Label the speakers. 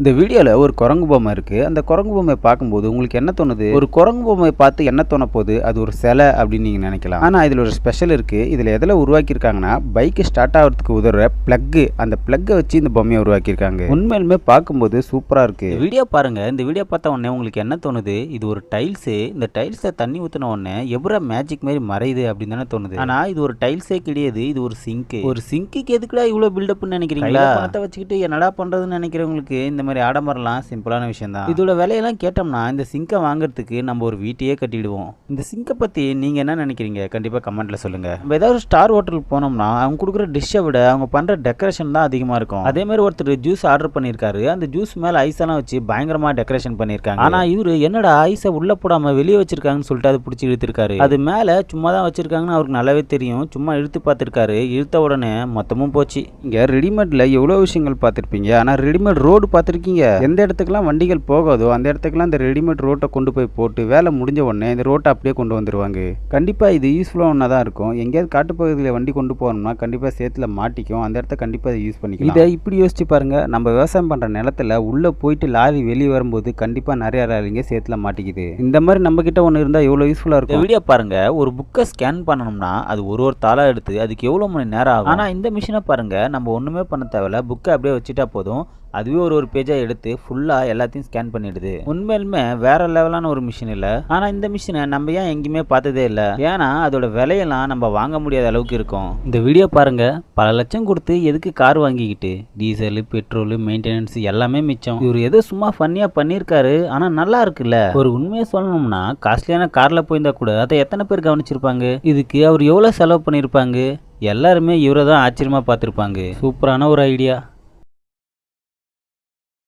Speaker 1: இந்த வீடியோவில் ஒரு குரங்கு பொம்மை இருக்குது. அந்த குரங்கு பொம்மையை பார்க்கும்போது உங்களுக்கு என்ன தோணுது? ஒரு குரங்கு பொம்மையை பார்த்து என்ன தோண போகுது? அது ஒரு சிலை அப்படின்னு நீங்கள் நினைக்கலாம். ஆனால் இதில் ஒரு ஸ்பெஷல் இருக்குது. இதில் எதில் உருவாக்கியிருக்காங்கன்னா பைக்கு ஸ்டார்ட் ஆகிறதுக்கு உதவுற ப்ளக்கு, அந்த ப்ளக்கை வச்சு இந்த பொம்மையை உருவாக்கியிருக்காங்க. உண்மையிலுமே பார்க்கும்போது சூப்பராக இருக்குது. வீடியோ பாருங்கள். இந்த வீடியோ பார்த்த உடனே உங்களுக்கு என்ன தோணுது? இது ஒரு டைல்ஸு. இந்த டைல்ஸை தண்ணி ஊற்றின உடனே எவ்வளோ மேஜிக் மாதிரி மறையுது அப்படின்னு தானே தோணுது. ஆனால் இது ஒரு டைல்ஸே கிடையாது, இது ஒரு சிங்க்கு. ஒரு சிங்க்குக்கு எதுக்குடா இவ்வளோ பில்டப்னு நினைக்கிறீங்களா? பணத்தை வச்சுக்கிட்டு என்னடா பண்ணுறதுன்னு நினைக்கிறவங்களுக்கு இந்த மாதிரி ஆடம்பரம்லாம் சிம்பிளான விஷயம் தான். இதோட விலையெல்லாம் கேட்டோம்னா இந்த சிங்கை வாங்குறதுக்கு நம்ம ஒரு வீட்டையே கட்டிடுவோம். இந்த சிங்கை பற்றி நீங்கள் என்ன நினைக்கிறீங்க? கண்டிப்பாக கமெண்ட்டில் சொல்லுங்கள். நம்ம ஏதாவது ஸ்டார் ஹோட்டலுக்கு போனோம்னா அவங்க கொடுக்குற டிஷ்ஷை விட அவங்க பண்ணுற டெக்கரேஷன் தான் அதிகமாக இருக்கும். அதே மாதிரி ஒருத்தர் ஜூஸ் ஆர்டர் பண்ணியிருக்காரு. அந்த ஜூஸ் மேலே ஐஸெல்லாம் வச்சு பயங்கரமாக டெக்கரேஷன் பண்ணியிருக்காங்க. ஆனால் இவர் என்னடா ஐஸை உள்ளே போடாமல் வெளியே வச்சிருக்காங்கன்னு சொல்லிட்டு அதை பிடிச்சி இழுத்துருக்காரு. அது மேலே சும்மா தான் வச்சிருக்காங்கன்னு அவருக்கு நல்லாவே தெரியும். சும்மா இழுத்து பார்த்துருக்காரு. இழுத்த உடனே மொத்தமும் போச்சு. இங்கே ரெடிமேடில் எவ்வளோ விஷயங்கள் பார்த்துருப்பீங்க. ஆனால் ரெடிமேட் ரோடு பார்த்துருக்கீங்க. எந்த இடத்துக்குலாம் வண்டிகள் போகாதோ அந்த இடத்துக்குலாம் இந்த ரெடிமேட் ரோட்டை கொண்டு போய் போட்டு வேலை முடிஞ்ச உடனே இந்த ரோட்டை அப்படியே கொண்டு வந்துருவாங்க. கண்டிப்பாக இது யூஸ்ஃபுல்லாக ஒன்றா தான் இருக்கும். எங்கேயாவது காட்டுப்பகுதியில் வண்டி கொண்டு போகணும்னா கண்டிப்பாக சேத்துல மாட்டிக்கும். அந்த இடத்த கண்டிப்பாக யூஸ் பண்ணிக்கலாம். இதை இப்படி யோசிச்சு பாருங்க. நம்ம விவசாயம் பண்ணுற நிலத்துல உள்ளே போயிட்டு லாரி வெளியே வரும்போது கண்டிப்பாக நிறைய லாரிங்க சேத்துல மாட்டிக்குது. இந்த மாதிரி நம்ம கிட்ட ஒன்று இருந்தால் எவ்வளோ யூஸ்ஃபுல்லாக இருக்கும். வீடியோ பாருங்க. ஒரு புக்கை ஸ்கேன் பண்ணணும்னா அது ஒரு தாளாக எடுத்து அதுக்கு எவ்வளோ மணி நேரம் ஆகும். ஆனால் இந்த மிஷினை பாருங்க, நம்ம ஒன்றுமே பண்ண தேவையில்ல. புக்கை அப்படியே வச்சுட்டா போதும். அதுவே ஒரு பேஜாக எடுத்து ஃபுல்லாக எல்லாத்தையும் ஸ்கேன் பண்ணிடுது. உண்மையிலுமே வேற லெவலான ஒரு மிஷின் இல்லை. ஆனால் இந்த மிஷினை நம்ம ஏன் எங்கேயுமே பார்த்ததே இல்லை. ஏன்னா அதோட விலையெல்லாம் நம்ம வாங்க முடியாத அளவுக்கு இருக்கும். இந்த வீடியோ பாருங்க. பல லட்சம் கொடுத்து எதுக்கு கார் வாங்கிக்கிட்டு டீசலு, பெட்ரோலு, மெயின்டெனன்ஸ் எல்லாமே மிச்சம். இவர் ஏதோ சும்மா ஃபன்னியாக பண்ணியிருக்காரு. ஆனால் நல்லா இருக்குல்ல. ஒரு உண்மையை சொல்லணும்னா காஸ்ட்லியான காரில் போயிருந்தா கூட அதை எத்தனை பேர் கவனிச்சிருப்பாங்க? இதுக்கு அவர் எவ்வளோ செலவு பண்ணியிருப்பாங்க? எல்லாருமே இவரை தான் ஆச்சரியமாக பார்த்துருப்பாங்க. சூப்பரான ஒரு ஐடியா.